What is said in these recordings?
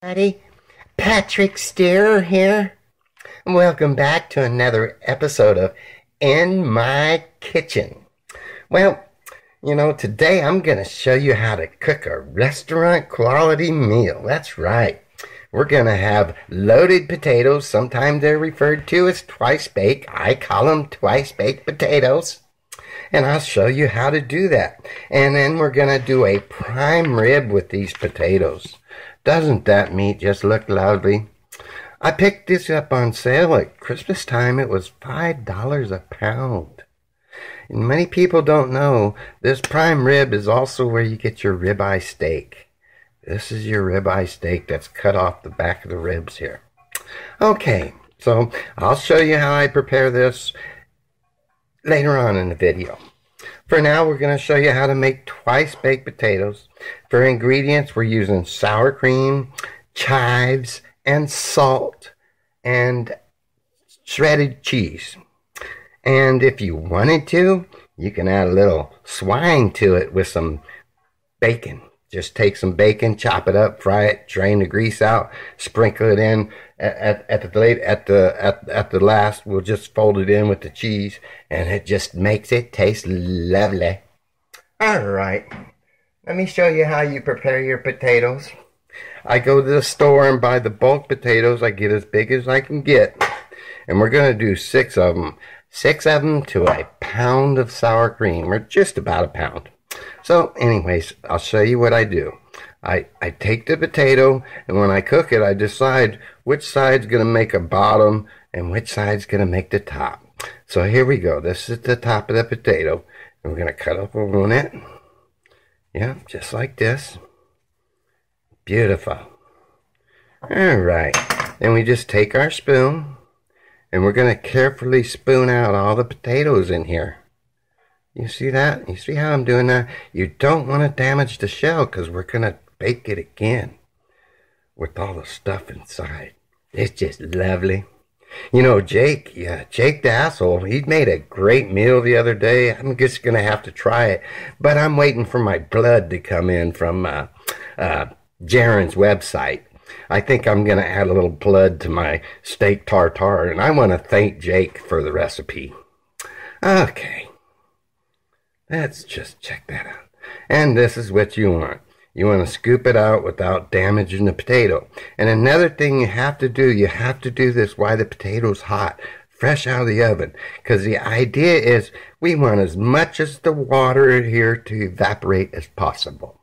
Buddy, Patrick Steer here. Welcome back to another episode of In My Kitchen. Well, today I'm going to show you how to cook a restaurant quality meal. That's right. We're going to have loaded potatoes. Sometimes they're referred to as twice baked. I call them twice baked potatoes. And I'll show you how to do that. And then we're going to do a prime rib with these potatoes. Doesn't that meat just look lovely? I picked this up on sale at Christmas time. It was $5 a pound. And many people don't know this prime rib is also where you get your ribeye steak. This is your ribeye steak that's cut off the back of the ribs here. Okay, so I'll show you how I prepare this later on in the video. For now, we're going to show you how to make twice baked potatoes. For ingredients, we're using sour cream, chives, and salt, and shredded cheese. And if you wanted to, you can add a little swine to it with some bacon. Just take some bacon, chop it up, fry it, drain the grease out, sprinkle it in at the last. We'll just fold it in with the cheese, and it just makes it taste lovely. All right, let me show you how you prepare your potatoes. I go to the store and buy the bulk potatoes. I get as big as I can get, and we're going to do 6 of them. 6 of them to a pound of sour cream, or just about a pound. So anyways, I'll show you what I do. I take the potato, and when I cook it, I decide which side's going to make a bottom and which side's going to make the top. So here we go. This is the top of the potato, and we're going to cut up on it. Yeah, just like this. Beautiful. All right. Then we just take our spoon, and we're going to carefully spoon out all the potatoes in here. You see that? You see how I'm doing that? You don't want to damage the shell because we're going to bake it again with all the stuff inside. It's just lovely. Jake the asshole, he made a great meal the other day. I'm just going to have to try it. But I'm waiting for my blood to come in from Jaren's website. I think I'm going to add a little blood to my steak tartare, and I want to thank Jake for the recipe. Okay. Let's just check that out. And this is what you want. You want to scoop it out without damaging the potato. And another thing you have to do this while the potato's hot, fresh out of the oven. Because the idea is we want as much as the water here to evaporate as possible.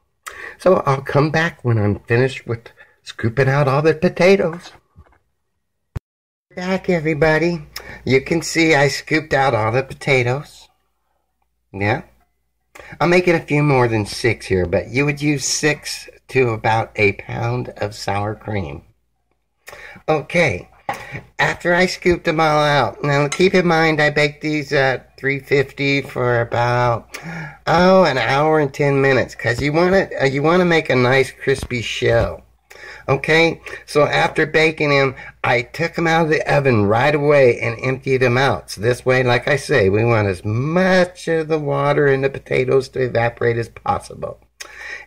So I'll come back when I'm finished with scooping out all the potatoes. Back, everybody. You can see I scooped out all the potatoes. Yeah. I'm making a few more than 6 here, but you would use 6 to about a pound of sour cream. Okay, after I scooped them all out, now keep in mind I baked these at 350 for about, an hour and 10 minutes, because you want to make a nice crispy shell. Okay, so after baking them, I took them out of the oven right away and emptied them out. So this way, like I say, we want as much of the water in the potatoes to evaporate as possible.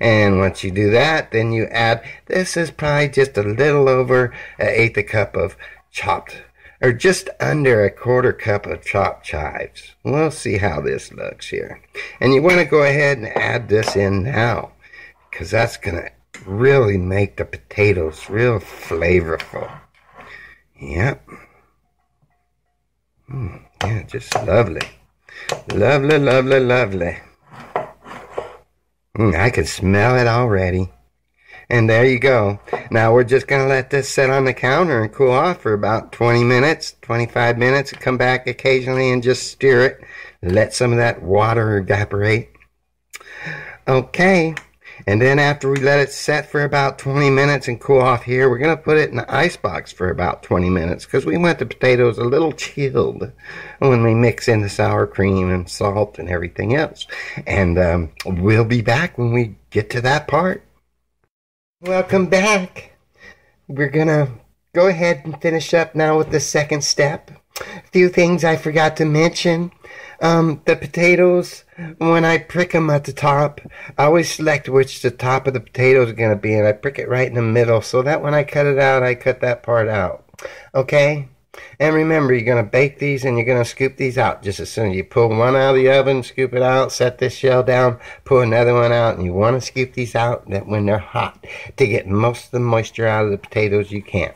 And once you do that, then you add, this is probably just a little over an 1/8 cup of chopped, or just under a 1/4 cup of chopped chives. We'll see how this looks here. And you want to go ahead and add this in now, because that's going to really make the potatoes real flavorful. Yep. Yeah, just lovely. Lovely, lovely, lovely. I can smell it already. And there you go. Now we're just going to let this sit on the counter and cool off for about 20 minutes, 25 minutes. Come back occasionally and just stir it. Let some of that water evaporate. Okay. And then after we let it set for about 20 minutes and cool off here, we're going to put it in the ice box for about 20 minutes because we want the potatoes a little chilled when we mix in the sour cream and salt and everything else. And we'll be back when we get to that part. Welcome back. We're going to go ahead and finish up now with the second step. A few things I forgot to mention. The potatoes, when I prick them at the top, I always select which the top of the potatoes is going to be, and I prick it right in the middle so that when I cut it out, I cut that part out. Okay? And remember, you're going to bake these and you're going to scoop these out just as soon as you pull one out of the oven, scoop it out, set this shell down, pull another one out, and you want to scoop these out that when they're hot to get most of the moisture out of the potatoes you can.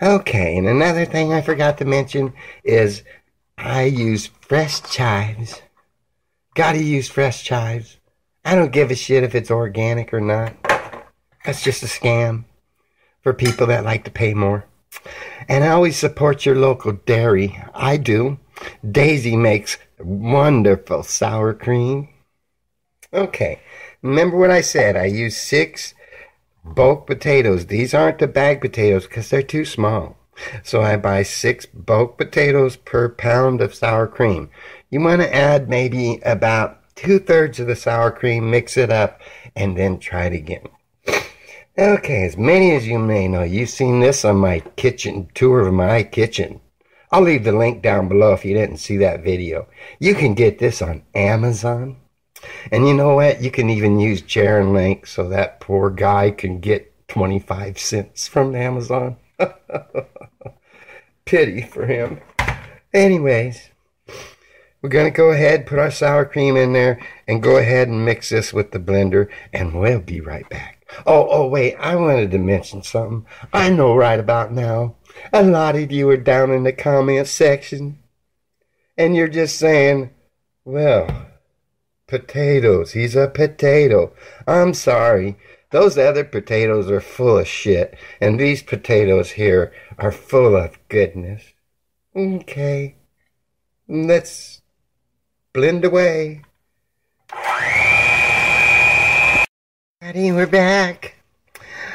Okay, and another thing I forgot to mention is I use fresh chives. Gotta use fresh chives. I don't give a shit if it's organic or not. That's just a scam for people that like to pay more. And I always support your local dairy. I do. Daisy makes wonderful sour cream. Okay, remember what I said. I use 6 bulk potatoes. These aren't the bag potatoes because they're too small. So I buy 6 bulk potatoes per pound of sour cream. You want to add maybe about 2/3 of the sour cream, mix it up, and then try it again. Okay, as many as you may know, you've seen this on my kitchen tour of my kitchen. I'll leave the link down below if you didn't see that video. You can get this on Amazon. And you know what? You can even use Charon Link so that poor guy can get 25 cents from Amazon. Pity for him. Anyways, we're going to go ahead, put our sour cream in there, and go ahead and mix this with the blender, and we'll be right back. Oh, wait, I wanted to mention something. I know right about now, a lot of you are down in the comment section, and you're just saying, well, potatoes, he's a potato. I'm sorry. Those other potatoes are full of shit, and these potatoes here are full of goodness. Okay, let's blend away. Ready, we're back.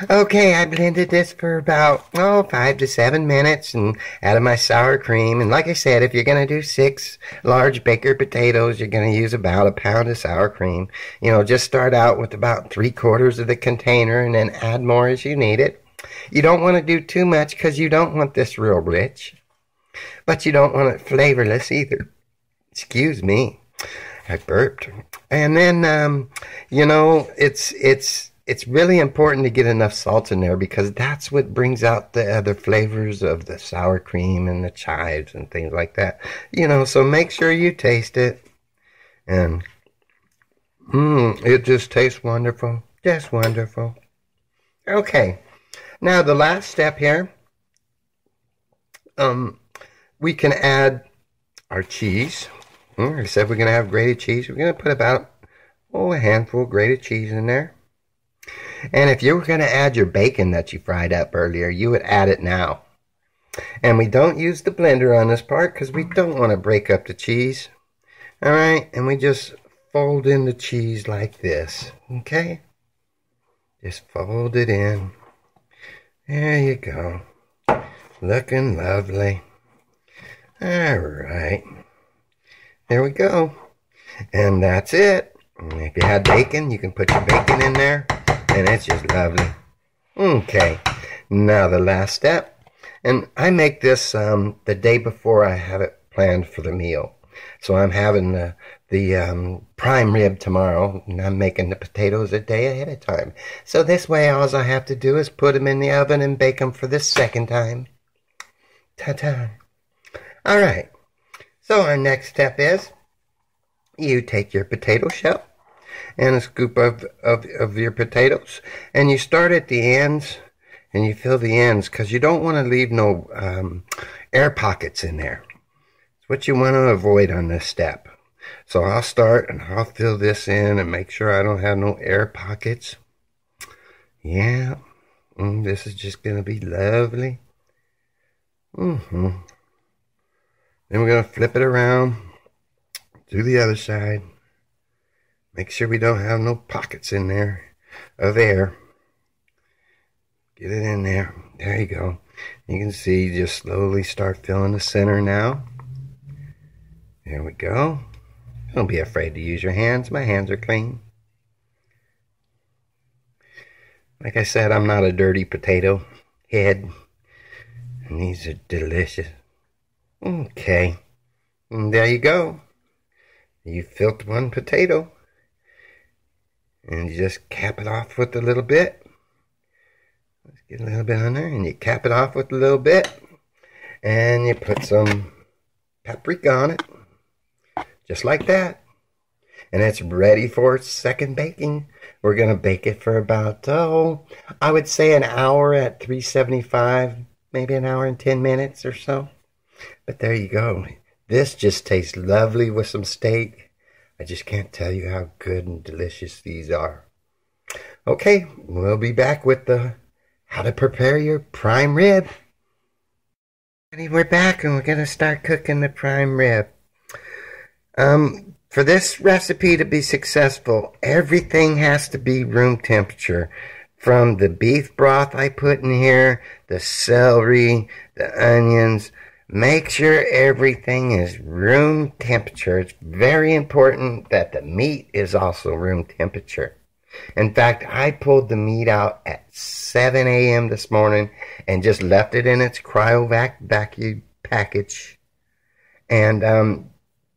Okay, I blended this for about, 5 to 7 minutes and added my sour cream. And like I said, if you're going to do 6 large baker potatoes, you're going to use about 1 pound of sour cream. You know, just start out with about 3/4 of the container and then add more as you need it. You don't want to do too much because you don't want this real rich. But you don't want it flavorless either. Excuse me. I burped. And then, you know, it's really important to get enough salt in there because that's what brings out the other flavors of the sour cream and the chives and things like that. You know, so make sure you taste it. And, it just tastes wonderful. Just wonderful. Okay. Now, the last step here, we can add our cheese. I said we're going to have grated cheese. We're going to put about, a handful of grated cheese in there. And if you were going to add your bacon that you fried up earlier, you would add it now. And we don't use the blender on this part because we don't want to break up the cheese. Alright, and we just fold in the cheese like this. Okay? Just fold it in. There you go. Looking lovely. Alright. There we go. And that's it. If you had bacon, you can put your bacon in there. And it's just lovely. Okay. Now the last step. And I make this the day before I have it planned for the meal. So I'm having the prime rib tomorrow. And I'm making the potatoes a day ahead of time. So this way all I have to do is put them in the oven and bake them for the second time. Ta-ta. Alright. So our next step is you take your potato shell and a scoop of your potatoes, and you start at the ends and you fill the ends because you don't want to leave no air pockets in there. It's what you want to avoid on this step. So I'll start and I'll fill this in and make sure I don't have no air pockets. Yeah, this is just going to be lovely. Then we're going to flip it around to the other side. Make sure we don't have no pockets in there of air. Get it in there. There you go. You can see just slowly start filling the center now. There we go. Don't be afraid to use your hands. My hands are clean. Like I said, I'm not a dirty potato head. And these are delicious. Okay. And there you go. You filled one potato. And you just cap it off with a little bit. Let's get a little bit on there. And you cap it off with a little bit. And you put some paprika on it. Just like that. And it's ready for its second baking. We're going to bake it for about, I would say an hour at 375. Maybe an hour and 10 minutes or so. But there you go. This just tastes lovely with some steak. I just can't tell you how good and delicious these are. Okay, we'll be back with the how to prepare your prime rib. We're back and we're going to start cooking the prime rib. For this recipe to be successful, everything has to be room temperature. From the beef broth I put in here, the celery, the onions. Make sure everything is room temperature. It's very important that the meat is also room temperature. In fact, I pulled the meat out at 7 a.m. this morning and just left it in its cryovac vacuum package. And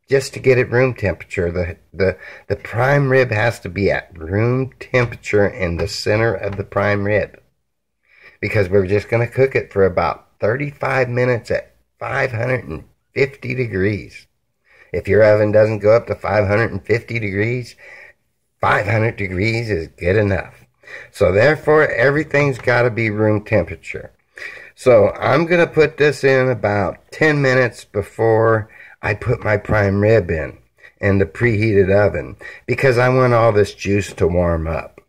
just to get it room temperature. The prime rib has to be at room temperature in the center of the prime rib. Because we're just going to cook it for about 35 minutes at 550 degrees. If your oven doesn't go up to 550 degrees, 500 degrees is good enough. So therefore, everything's got to be room temperature. So I'm going to put this in about 10 minutes before I put my prime rib in the preheated oven, because I want all this juice to warm up.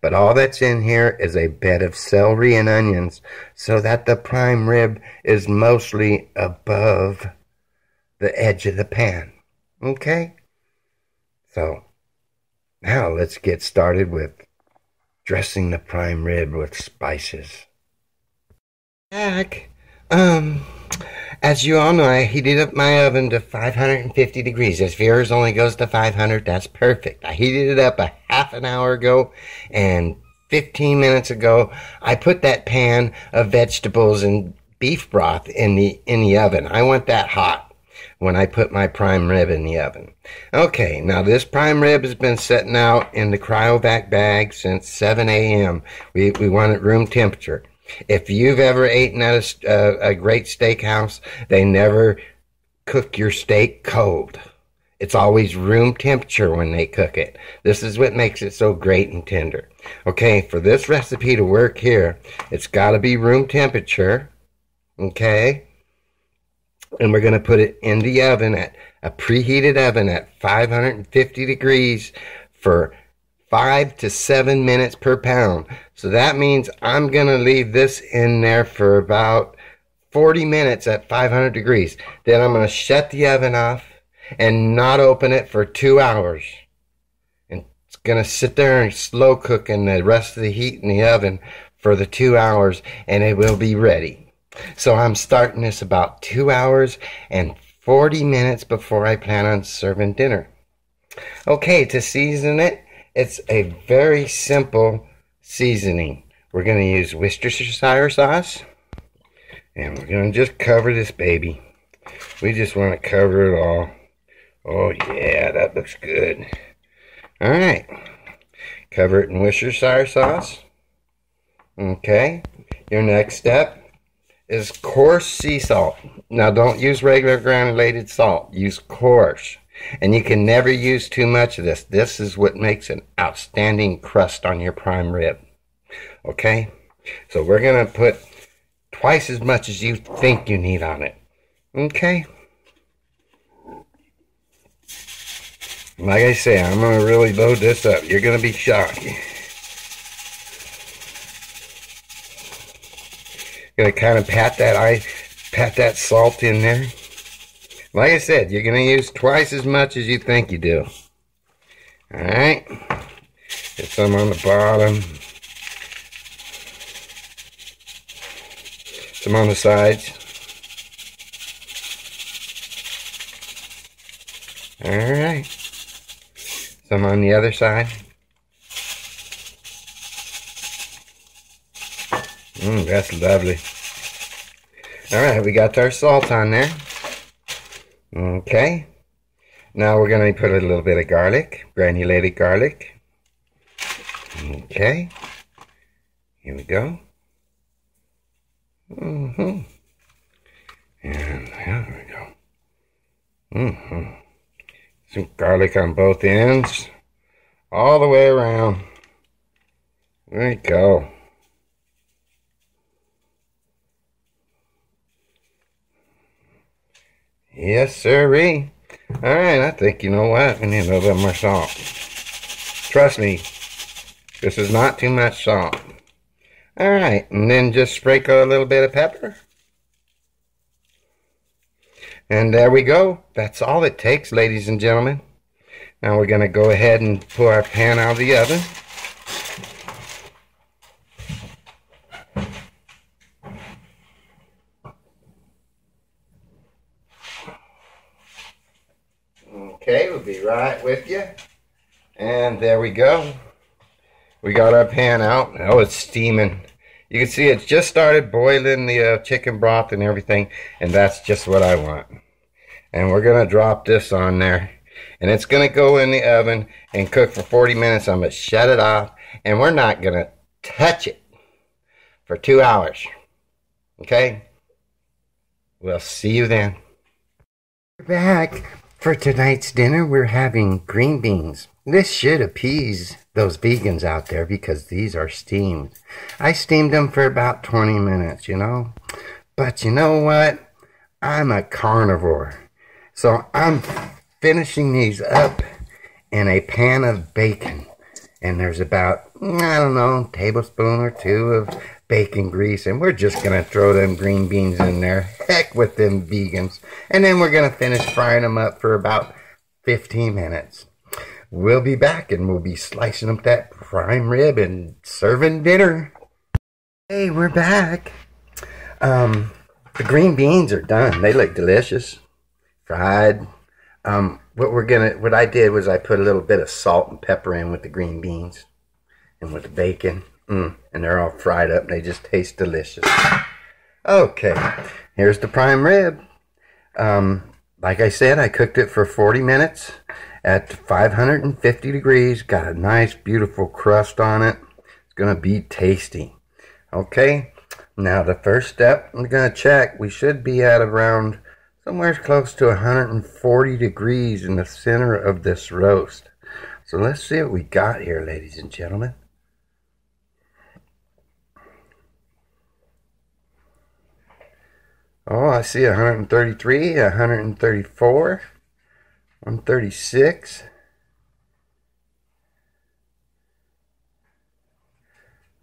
But all that's in here is a bed of celery and onions so that the prime rib is mostly above the edge of the pan. Okay? So, now let's get started with dressing the prime rib with spices. Jack, as you all know, I heated up my oven to 550 degrees. If yours only goes to 500, that's perfect. I heated it up a half an hour ago, and 15 minutes ago, I put that pan of vegetables and beef broth in the oven. I want that hot when I put my prime rib in the oven. Okay, now this prime rib has been sitting out in the cryovac bag since 7 a.m. We want it room temperature. If you've ever eaten at a great steakhouse, they never cook your steak cold. It's always room temperature when they cook it. This is what makes it so great and tender. Okay, for this recipe to work here, it's got to be room temperature. Okay? And we're going to put it in the oven, at a preheated oven at 550 degrees for 5 to 7 minutes per pound. So that means I'm going to leave this in there for about 40 minutes at 500 degrees. Then I'm going to shut the oven off and not open it for 2 hours. And it's going to sit there and slow cook in the rest of the heat in the oven for the 2 hours, and it will be ready. So I'm starting this about 2 hours and 40 minutes before I plan on serving dinner. Okay, to season it, it's a very simple seasoning. We're going to use Worcestershire sauce. And we're going to just cover this baby. We just want to cover it all. Oh yeah, that looks good. Alright. Cover it in Worcestershire sauce. Okay. Your next step is coarse sea salt. Now don't use regular granulated salt. Use coarse. And you can never use too much of this. This is what makes an outstanding crust on your prime rib. Okay? So we're going to put twice as much as you think you need on it. Okay? Like I say, I'm going to really load this up. You're going to be shocked. Going to kind of pat that salt in there. Like I said, you're going to use twice as much as you think you do. Alright. Get some on the bottom. Some on the sides. Alright. Some on the other side. That's lovely. Alright, we got our salt on there. Okay. Now we're going to put a little bit of garlic, granulated garlic. Okay. Here we go. And there we go. Some garlic on both ends. All the way around. There we go. Yes, sirree. Alright, I think, you know what? We need a little bit more salt. Trust me, this is not too much salt. Alright, and then just sprinkle a little bit of pepper. And there we go. That's all it takes, ladies and gentlemen. Now we're going to go ahead and pull our pan out of the oven. Okay, we'll be right with you. And there we go. We got our pan out. Oh, it's steaming. You can see it's just started boiling the chicken broth and everything. And that's just what I want. And we're going to drop this on there. And it's going to go in the oven and cook for 40 minutes. I'm going to shut it off. And we're not going to touch it for 2 hours. Okay? We'll see you then. We're back. For tonight's dinner, we're having green beans. This should appease those vegans out there because these are steamed. I steamed them for about 20 minutes, you know. But you know what? I'm a carnivore. So I'm finishing these up in a pan of bacon. And there's about, I don't know, a tablespoon or two of bacon grease. And we're just going to throw them green beans in there. Heck with them vegans. And then we're going to finish frying them up for about 15 minutes. We'll be back and we'll be slicing up that prime rib and serving dinner. Hey, we're back. The green beans are done. They look delicious. Fried. What I did was I put a little bit of salt and pepper in with the green beans and with the bacon. And they're all fried up and they just taste delicious. Okay, here's the prime rib. Like I said, I cooked it for 40 minutes at 550 degrees. Got a nice, beautiful crust on it. It's going to be tasty. Okay, now the first step, I'm going to check. We should be at around somewhere close to 140 degrees in the center of this roast. So let's see what we got here, ladies and gentlemen. Oh, I see 133, 134, 136.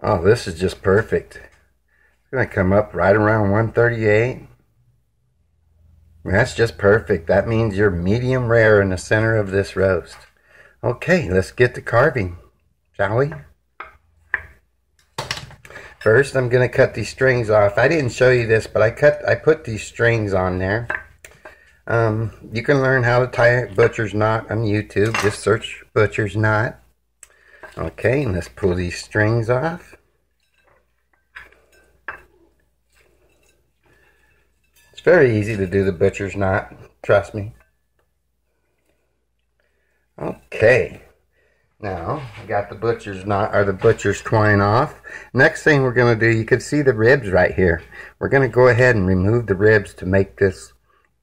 Oh, this is just perfect. It's going to come up right around 138. That's just perfect. That means you're medium rare in the center of this roast. Okay, let's get to carving, shall we? First, I'm going to cut these strings off. I didn't show you this, but I put these strings on there. You can learn how to tie a butcher's knot on YouTube. Just search butcher's knot. Okay, and let's pull these strings off. It's very easy to do the butcher's knot. Trust me. Okay. Now, I got the butcher's knot, or the butcher's twine off. Next thing we're going to do, you can see the ribs right here. We're going to go ahead and remove the ribs to make this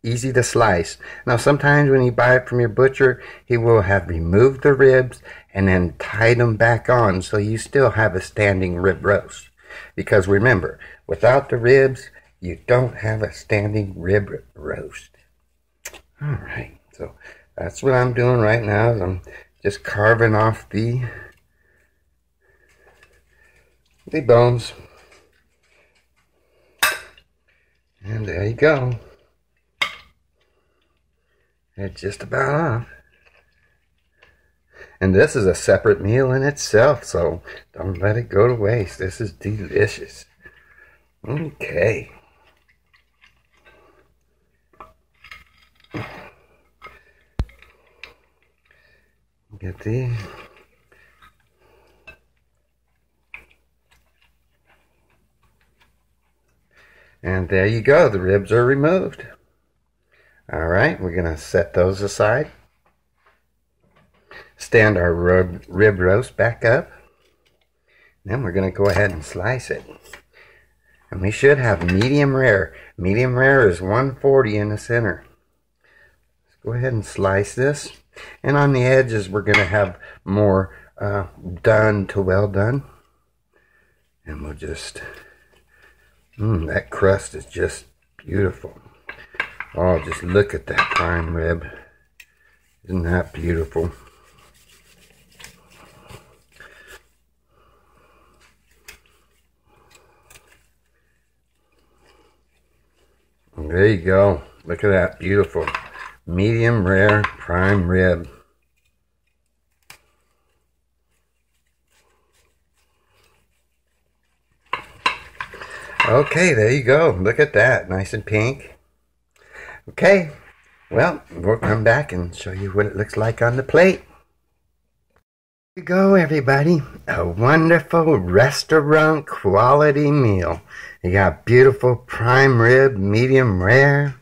easy to slice. Now, sometimes when you buy it from your butcher, he will have removed the ribs and then tied them back on so you still have a standing rib roast. Because remember, without the ribs, you don't have a standing rib roast. All right, so that's what I'm doing right now. Is I'm just carving off the bones. And there you go. It's just about off. And this is a separate meal in itself, so don't let it go to waste. This is delicious. Okay. Get these. And there you go. The ribs are removed. All right, we're going to set those aside. Stand our rib roast back up. Then we're going to go ahead and slice it. And we should have medium rare. Medium rare is 140 in the center. Let's go ahead and slice this. And on the edges, we're going to have more done to well done. And we'll just, that crust is just beautiful. Oh, just look at that prime rib. Isn't that beautiful? There you go. Look at that beautiful medium rare prime rib. Okay, there you go. Look at that. Nice and pink. Okay, well, we'll come back and show you what it looks like on the plate. Here you go, everybody. A wonderful restaurant quality meal. You got beautiful prime rib, medium rare.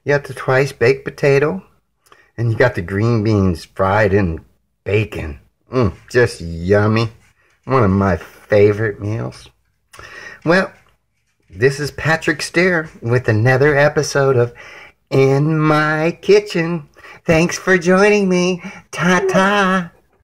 You got the twice baked potato. And you got the green beans fried in bacon. Just yummy. One of my favorite meals. Well, this is Patrick Steer with another episode of In My Kitchen. Thanks for joining me. Ta-ta.